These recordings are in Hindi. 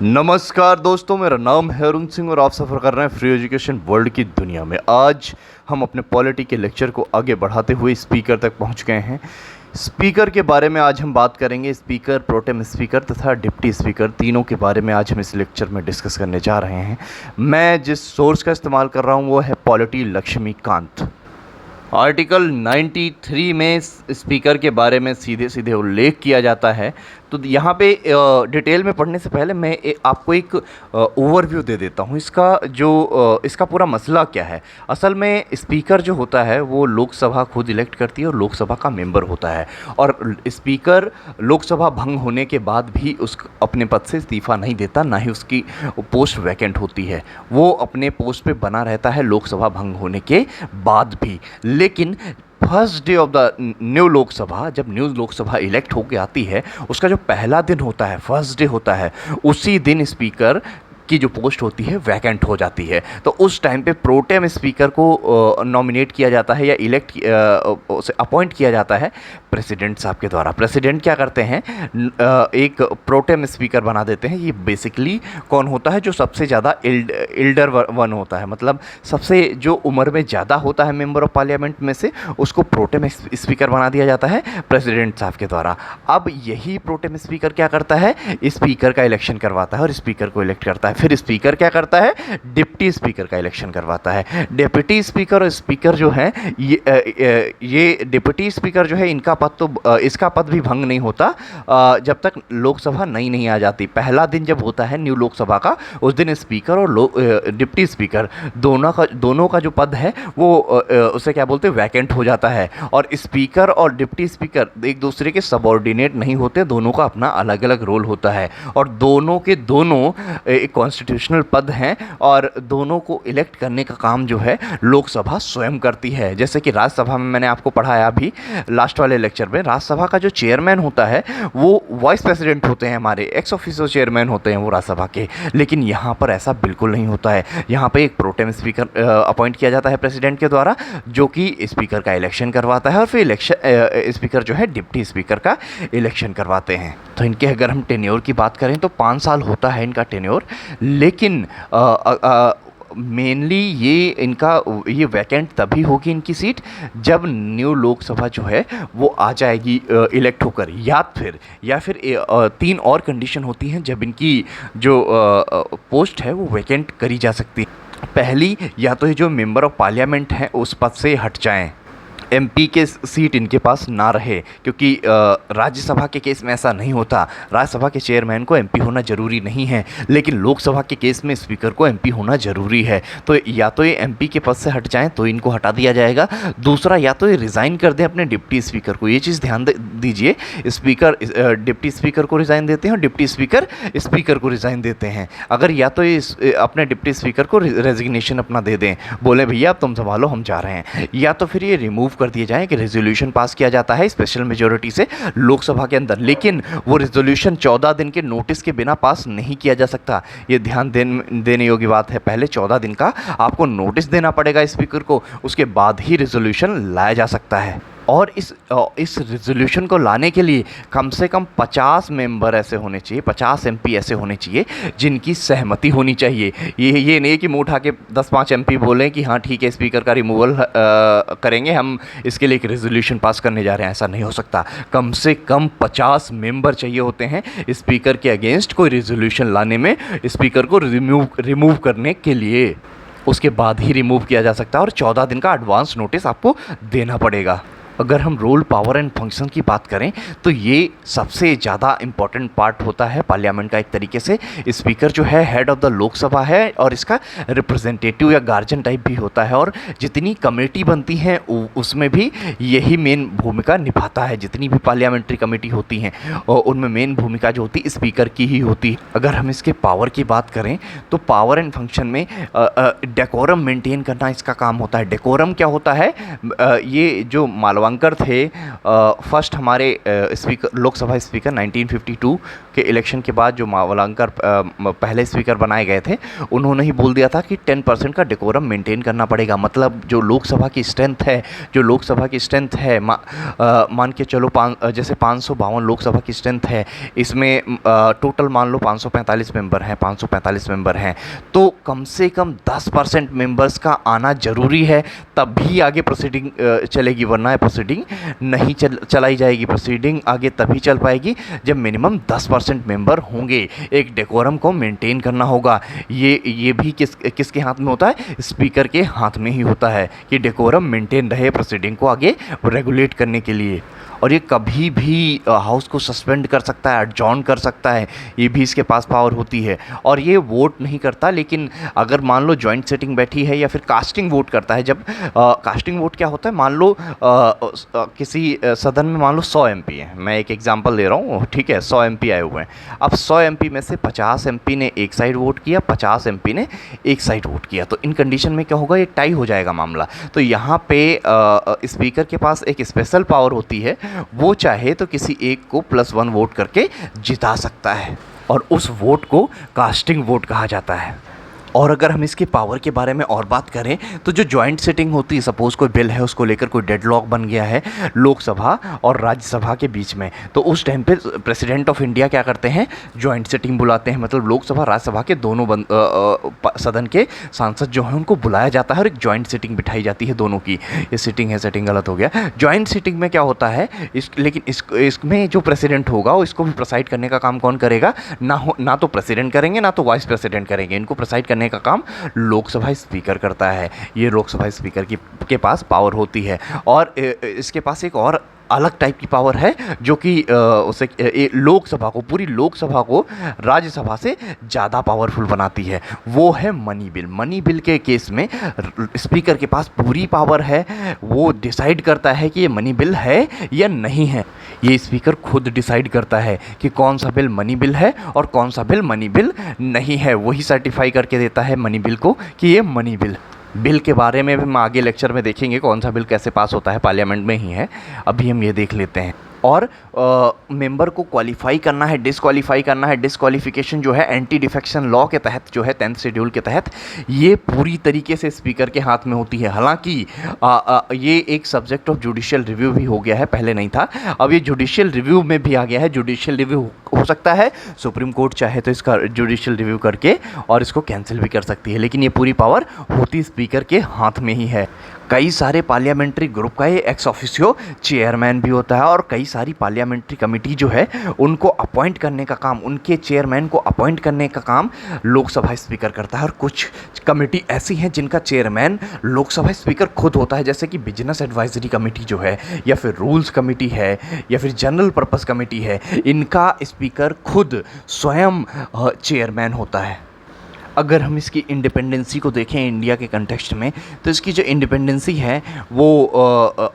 नमस्कार दोस्तों, मेरा नाम है अरुण सिंह और आप सफ़र कर रहे हैं फ्री एजुकेशन वर्ल्ड की दुनिया में। आज हम अपने पॉलिटी के लेक्चर को आगे बढ़ाते हुए स्पीकर तक पहुंच गए हैं। स्पीकर के बारे में आज हम बात करेंगे। स्पीकर, प्रोटेम स्पीकर तथा डिप्टी स्पीकर, तीनों के बारे में आज हम इस लेक्चर में डिस्कस करने जा रहे हैं। मैं जिस सोर्स का इस्तेमाल कर रहा हूँ वो है पॉलिटी लक्ष्मीकांत। आर्टिकल 93 में स्पीकर के बारे में सीधे सीधे उल्लेख किया जाता है। तो यहाँ पे डिटेल में पढ़ने से पहले मैं आपको एक ओवरव्यू दे देता हूँ इसका पूरा मसला क्या है। असल में स्पीकर जो होता है वो लोकसभा खुद इलेक्ट करती है और लोकसभा का मेंबर होता है। और स्पीकर लोकसभा भंग होने के बाद भी अपने पद से इस्तीफ़ा नहीं देता, ना ही उसकी पोस्ट वैकेंट होती है। वो अपने पोस्ट पे बना रहता है लोकसभा भंग होने के बाद भी। लेकिन first day of the new Lok Sabha, जब न्यू लोकसभा इलेक्ट होकर आती है, उसका जो पहला दिन होता है, फर्स्ट डे होता है, उसी दिन स्पीकर की जो पोस्ट होती है वैकेंट हो जाती है। तो उस टाइम पे प्रोटेम स्पीकर को नॉमिनेट किया जाता है या उसे अपॉइंट किया जाता है प्रेसिडेंट साहब के द्वारा। प्रेसिडेंट क्या करते हैं, एक प्रोटेम स्पीकर बना देते हैं। ये बेसिकली कौन होता है, जो सबसे ज़्यादा एल्डर वन होता है, मतलब सबसे जो उम्र में ज़्यादा होता है मेंबर ऑफ पार्लियामेंट में से, उसको प्रोटेम स्पीकर बना दिया जाता है प्रेसिडेंट साहब के द्वारा। अब यही प्रोटेम स्पीकर क्या करता है, स्पीकर का इलेक्शन करवाता है और स्पीकर को इलेक्ट करता है। फिर स्पीकर क्या करता है, डिप्टी स्पीकर का इलेक्शन करवाता है। डिप्टी स्पीकर और स्पीकर जो है, ये डिप्टी स्पीकर जो है, इसका पद भी भंग नहीं होता जब तक लोकसभा नई नहीं आ जाती। पहला दिन जब होता है न्यू लोकसभा का, उस दिन स्पीकर और डिप्टी स्पीकर दोनों का जो पद है वो उसे क्या बोलते हैं, वैकेंट हो जाता है। और स्पीकर और डिप्टी स्पीकर एक दूसरे के सबऑर्डिनेट नहीं होते, दोनों का अपना अलग अलग रोल होता है और दोनों के दोनों एक कॉन्स्टिट्यूशनल पद हैं और दोनों को इलेक्ट करने का काम जो है लोकसभा स्वयं करती है। जैसे कि राज्यसभा में मैंने आपको पढ़ाया अभी लास्ट वाले लेक्चर में, राज्यसभा का जो चेयरमैन होता है वो वाइस प्रेसिडेंट होते हैं, हमारे एक्स ऑफिशियो चेयरमैन होते हैं वो राज्यसभा के। लेकिन यहाँ पर ऐसा बिल्कुल नहीं होता है। यहाँ पे एक प्रोटेम स्पीकर अपॉइंट किया जाता है प्रेसिडेंट के द्वारा, जो कि स्पीकर का इलेक्शन करवाता है और फिर स्पीकर जो है डिप्टी स्पीकर का इलेक्शन करवाते हैं। तो इनके अगर हम टेन्योर की बात करें तो 5 साल होता है इनका टेन्योर। लेकिन मेनली ये वैकेंट तभी होगी इनकी सीट जब न्यू लोकसभा जो है वो आ जाएगी इलेक्ट होकर, या फिर 3 और कंडीशन होती हैं जब इनकी जो पोस्ट है वो वैकेंट करी जा सकती है। पहली, या तो ये जो मेंबर ऑफ पार्लियामेंट हैं उस पद से हट जाएं, एमपी के सीट इनके पास ना रहे, क्योंकि राज्यसभा के केस में ऐसा नहीं होता। राज्यसभा के चेयरमैन को एमपी होना ज़रूरी नहीं है, लेकिन लोकसभा के केस में स्पीकर को एमपी होना ज़रूरी है। तो या तो ये एमपी के पद से हट जाएं तो इनको हटा दिया जाएगा। दूसरा, या तो ये रिज़ाइन कर दें अपने डिप्टी स्पीकर को। ये चीज़ ध्यान दीजिए, स्पीकर डिप्टी स्पीकर को रिज़ाइन देते हैं और डिप्टी स्पीकर स्पीकर को रिज़ाइन देते हैं। अगर या तो ये अपने डिप्टी स्पीकर को रेजिग्नेशन अपना दे दें, बोले भैया अब तुम संभालो हम जा रहे हैं, या तो फिर ये रिमूव कर दिए जाएं कि रेजोल्यूशन पास किया जाता है स्पेशल मेजॉरिटी से लोकसभा के अंदर। लेकिन वो रेजोल्यूशन 14 दिन के नोटिस के बिना पास नहीं किया जा सकता। ये ध्यान देने योग्य बात है। पहले 14 दिन का आपको नोटिस देना पड़ेगा स्पीकर को, उसके बाद ही रेजोल्यूशन लाया जा सकता है। और इस रेजोल्यूशन को लाने के लिए कम से कम 50 मेंबर ऐसे होने चाहिए, 50 एमपी ऐसे होने चाहिए जिनकी सहमति होनी चाहिए। ये नहीं कि मुँह उठा के 10-5 एमपी बोलें कि हाँ ठीक है स्पीकर का रिमूवल करेंगे, हम इसके लिए एक रेजोल्यूशन पास करने जा रहे हैं। ऐसा नहीं हो सकता। कम से कम 50 मेंबर चाहिए होते हैं स्पीकर के अगेंस्ट कोई रेजोल्यूशन लाने में, स्पीकर को रिमूव करने के लिए। उसके बाद ही रिमूव किया जा सकता है और 14 दिन का एडवांस नोटिस आपको देना पड़ेगा। अगर हम रोल, पावर एंड फंक्शन की बात करें तो ये सबसे ज़्यादा इम्पॉर्टेंट पार्ट होता है पार्लियामेंट का। एक तरीके से स्पीकर जो है हेड ऑफ द लोकसभा है और इसका रिप्रेजेंटेटिव या गार्जियन टाइप भी होता है। और जितनी कमेटी बनती हैं उसमें भी यही मेन भूमिका निभाता है। जितनी भी पार्लियामेंट्री कमेटी होती हैं उनमें मेन भूमिका जो होती है स्पीकर की ही होती है। अगर हम इसके पावर की बात करें तो पावर एंड फंक्शन में डेकोरम मेंटेन करना इसका काम होता है। डेकोरम क्या होता है, ये जो मालवा मावलंकर थे फर्स्ट हमारे स्पीकर, लोकसभा स्पीकर 1952 के इलेक्शन के बाद जो मावलंकर पहले स्पीकर बनाए गए थे, उन्होंने ही बोल दिया था कि 10% का डेकोरम मेंटेन करना पड़ेगा। मतलब जो लोकसभा की स्ट्रेंथ है, मान के चलो जैसे 552 लोकसभा की स्ट्रेंथ है, इसमें टोटल मान लो 545 मेंबर हैं, तो कम से कम 10% मेंबर्स का आना ज़रूरी है, तभी आगे प्रोसीडिंग चलेगी, वरना प्रोसीडिंग नहीं चलाई जाएगी। प्रोसीडिंग आगे तभी चल पाएगी जब मिनिमम 10% मेंबर होंगे। एक डेकोरम को मेंटेन करना होगा। ये भी किसके हाथ में होता है? स्पीकर के हाथ में ही होता है कि डेकोरम मेंटेन रहे प्रोसीडिंग को आगे रेगुलेट करने के लिए। और ये कभी भी हाउस को सस्पेंड कर सकता है, एडजॉर्न कर सकता है, ये भी इसके पास पावर होती है। और ये वोट नहीं करता, लेकिन अगर मान लो जॉइंट सिटिंग बैठी है या फिर कास्टिंग वोट करता है। जब कास्टिंग वोट क्या होता है, मान लो किसी सदन में मान लो 100 MP हैं, मैं एक एग्जांपल दे रहा हूँ, ठीक है, 100 MP आए हुए हैं। अब 100 MP में से 50 MP ने एक साइड वोट किया, 50 MP ने एक साइड वोट किया, तो इन कंडीशन में क्या होगा, ये टाई हो जाएगा मामला। तो यहाँ पे स्पीकर के पास एक स्पेशल पावर होती है, वो चाहे तो किसी एक को +1 वोट करके जिता सकता है, और उस वोट को कास्टिंग वोट कहा जाता है। और अगर हम इसके पावर के बारे में और बात करें तो जो जॉइंट सिटिंग होती है, सपोज़ कोई बिल है, उसको लेकर कोई डेडलॉक बन गया है लोकसभा और राज्यसभा के बीच में, तो उस टाइम पे प्रेसिडेंट ऑफ इंडिया क्या करते हैं, जॉइंट सिटिंग बुलाते हैं। मतलब लोकसभा राज्यसभा के दोनों सदन के सांसद जो हैं उनको बुलाया जाता है और एक जॉइंट सिटिंग बिठाई जाती है दोनों की। ये सेटिंग गलत हो गया। जॉइंट सिटिंग में क्या होता है, लेकिन इसमें जो प्रेसिडेंट होगा वो इसको भी प्रेसाइड करने का काम कौन करेगा, ना तो प्रेसिडेंट करेंगे ना तो वाइस प्रेसिडेंट करेंगे, इनको प्रेसाइड करने का काम लोकसभा स्पीकर करता है। ये लोकसभा स्पीकर के पास पावर होती है। और इसके पास एक और अलग टाइप की पावर है जो कि उसे लोकसभा को, पूरी लोकसभा को राज्यसभा से ज़्यादा पावरफुल बनाती है। वो है मनी बिल। मनी बिल के केस में स्पीकर के पास पूरी पावर है, वो डिसाइड करता है कि ये मनी बिल है या नहीं है। ये स्पीकर खुद डिसाइड करता है कि कौन सा बिल मनी बिल है और कौन सा बिल मनी बिल नहीं है। वही सर्टिफाई करके देता है मनी बिल को कि ये मनी बिल के बारे में भी हम आगे लेक्चर में देखेंगे, कौन सा बिल कैसे पास होता है, पार्लियामेंट में ही है। अभी हम ये देख लेते हैं। और मेंबर को क्वालिफाई करना है, डिसक्वालीफाई करना है। डिसक्वालिफिकेशन जो है एंटी डिफेक्शन लॉ के तहत जो है 10th शेड्यूल के तहत, ये पूरी तरीके से स्पीकर के हाथ में होती है। हालांकि ये एक सब्जेक्ट ऑफ जुडिशियल रिव्यू भी हो गया है, पहले नहीं था, अब ये जुडिशियल रिव्यू में भी आ गया है। जुडिशियल रिव्यू हो सकता है, सुप्रीम कोर्ट चाहे तो इसका जुडिशियल रिव्यू करके और इसको कैंसिल भी कर सकती है, लेकिन ये पूरी पावर होती स्पीकर के हाथ में ही है। कई सारे पार्लियामेंट्री ग्रुप का ये एक्स ऑफिशियो चेयरमैन भी होता है, और कई सारी पार्लियामेंट्री कमेटी जो है उनको अपॉइंट करने का काम, उनके चेयरमैन को अपॉइंट करने का काम लोकसभा स्पीकर करता है। और कुछ कमेटी ऐसी हैं जिनका चेयरमैन लोकसभा स्पीकर खुद होता है, जैसे कि बिजनेस एडवाइजरी कमेटी जो है, या फिर रूल्स कमेटी है, या फिर जनरल पर्पस कमेटी है, इनका स्पीकर खुद स्वयं चेयरमैन होता है। अगर हम इसकी इंडिपेंडेंसी को देखें इंडिया के कंटेक्स्ट में, तो इसकी जो इंडिपेंडेंसी है वो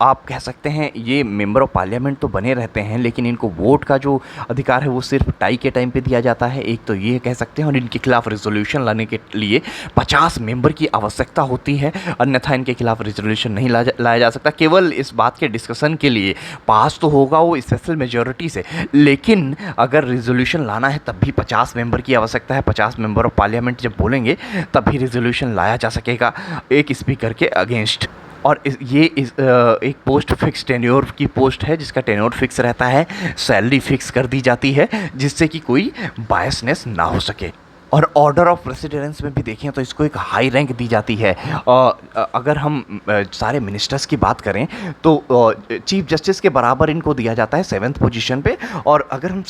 आप कह सकते हैं, ये मेंबर ऑफ पार्लियामेंट तो बने रहते हैं, लेकिन इनको वोट का जो अधिकार है वो सिर्फ टाई के टाइम पे दिया जाता है, एक तो ये कह सकते हैं। और इनके खिलाफ रेजोल्यूशन लाने के लिए 50 मेंबर की आवश्यकता होती है, अन्यथा इनके खिलाफ रेजोल्यूशन नहीं लाया जा सकता। केवल इस बात के डिस्कशन के लिए पास तो होगा वो स्पेशल मेजॉरिटी से, लेकिन अगर रेजोल्यूशन लाना है तब भी 50 मेंबर की आवश्यकता है। 50 मेंबर ऑफ पार्लियामेंट जब बोलेंगे तभी रेजोल्यूशन लाया जा सकेगा एक स्पीकर के अगेंस्ट। और ये एक पोस्ट फिक्स टेन्योर की पोस्ट है, जिसका टेन्योर फिक्स रहता है, सैलरी फिक्स कर दी जाती है, जिससे कि कोई बायसनेस ना हो सके। और ऑर्डर ऑफ प्रेसिडेंस में भी देखें तो इसको एक हाई रैंक दी जाती है। अगर हम सारे मिनिस्टर्स की बात करें तो चीफ जस्टिस के बराबर इनको दिया जाता है 7th पोजीशन पे। और अगर हम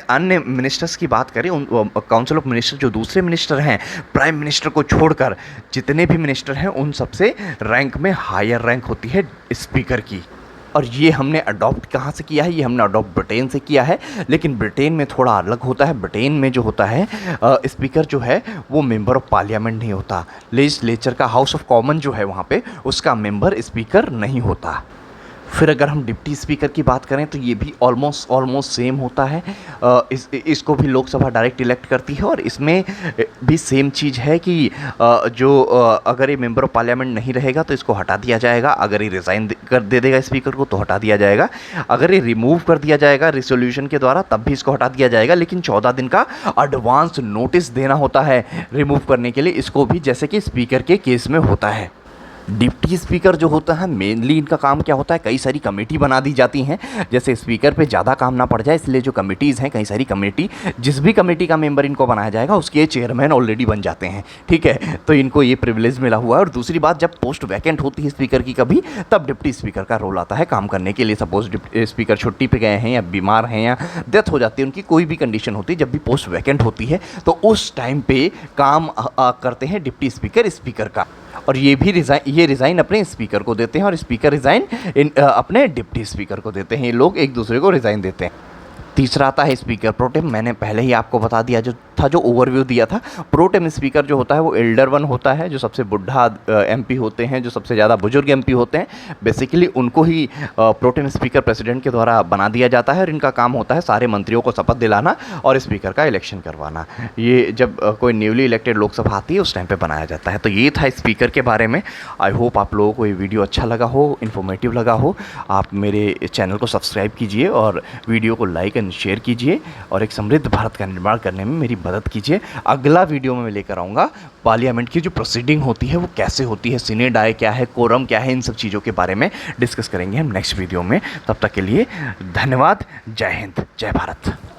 अन्य मिनिस्टर्स की बात करें, काउंसिल ऑफ मिनिस्टर जो दूसरे मिनिस्टर हैं, प्राइम मिनिस्टर को छोड़कर जितने भी मिनिस्टर हैं, उन सबसे रैंक में हायर रैंक होती है स्पीकर की। और ये हमने अडॉप्ट कहाँ से किया है, ये हमने अडॉप्ट ब्रिटेन से किया है, लेकिन ब्रिटेन में थोड़ा अलग होता है। ब्रिटेन में जो होता है स्पीकर जो है वो मेंबर ऑफ पार्लियामेंट नहीं होता, लेजिस्लेचर का, हाउस ऑफ कॉमन जो है वहाँ पे उसका मेंबर स्पीकर नहीं होता। फिर अगर हम डिप्टी स्पीकर की बात करें तो ये भी ऑलमोस्ट सेम होता है। इसको भी लोकसभा डायरेक्ट इलेक्ट करती है और इसमें भी सेम चीज़ है कि अगर ये मेंबर ऑफ पार्लियामेंट नहीं रहेगा तो इसको हटा दिया जाएगा, अगर ये रिज़ाइन कर दे देगा स्पीकर को तो हटा दिया जाएगा, अगर ये रिमूव कर दिया जाएगा रिसोल्यूशन के द्वारा तब भी इसको हटा दिया जाएगा, लेकिन 14 दिन का एडवांस नोटिस देना होता है रिमूव करने के लिए, इसको भी जैसे कि स्पीकर के केस में होता है। डिप्टी स्पीकर जो होता है मेनली इनका काम क्या होता है, कई सारी कमेटी बना दी जाती हैं, जैसे स्पीकर पे ज़्यादा काम ना पड़ जाए इसलिए जो कमेटीज़ हैं, कई सारी कमेटी, जिस भी कमेटी का मेंबर इनको बनाया जाएगा उसके चेयरमैन ऑलरेडी बन जाते हैं, ठीक है, तो इनको ये प्रिविलेज मिला हुआ है। और दूसरी बात, जब पोस्ट वैकेंट होती है स्पीकर की कभी, तब डिप्टी स्पीकर का रोल आता है काम करने के लिए। सपोज स्पीकर छुट्टी पर गए हैं या बीमार हैं या डेथ हो जाती है उनकी, कोई भी कंडीशन होती है, जब भी पोस्ट वैकेंट होती है तो उस टाइम पे काम करते हैं डिप्टी स्पीकर स्पीकर का। और ये रिज़ाइन अपने स्पीकर को देते हैं और स्पीकर रिज़ाइन अपने डिप्टी स्पीकर को देते हैं, ये लोग एक दूसरे को रिज़ाइन देते हैं। तीसरा आता है स्पीकर प्रोटेम। मैंने पहले ही आपको बता दिया जो ओवरव्यू दिया था। प्रोटेम स्पीकर जो होता है वो एल्डर वन होता है, जो सबसे बुढ़ा एमपी होते हैं, जो सबसे ज़्यादा बुजुर्ग एमपी होते हैं, बेसिकली उनको ही प्रोटेम स्पीकर प्रेसिडेंट के द्वारा बना दिया जाता है और इनका काम होता है सारे मंत्रियों को शपथ दिलाना और स्पीकर का इलेक्शन करवाना। ये जब कोई न्यूली इलेक्टेड लोकसभा आती है उस टाइम पर बनाया जाता है। तो ये था स्पीकर के बारे में। आई होप आप लोगों को ये वीडियो अच्छा लगा हो, इन्फॉर्मेटिव लगा हो। आप मेरे चैनल को सब्सक्राइब कीजिए और वीडियो को लाइक एंड शेयर कीजिए और एक समृद्ध भारत का निर्माण करने में मेरी मदद कीजिए। अगला वीडियो में मैं लेकर आऊँगा पार्लियामेंट की जो प्रोसीडिंग होती है वो कैसे होती है, सीने डाय क्या है, कोरम क्या है, इन सब चीज़ों के बारे में डिस्कस करेंगे हम नेक्स्ट वीडियो में। तब तक के लिए धन्यवाद। जय हिंद, जय भारत।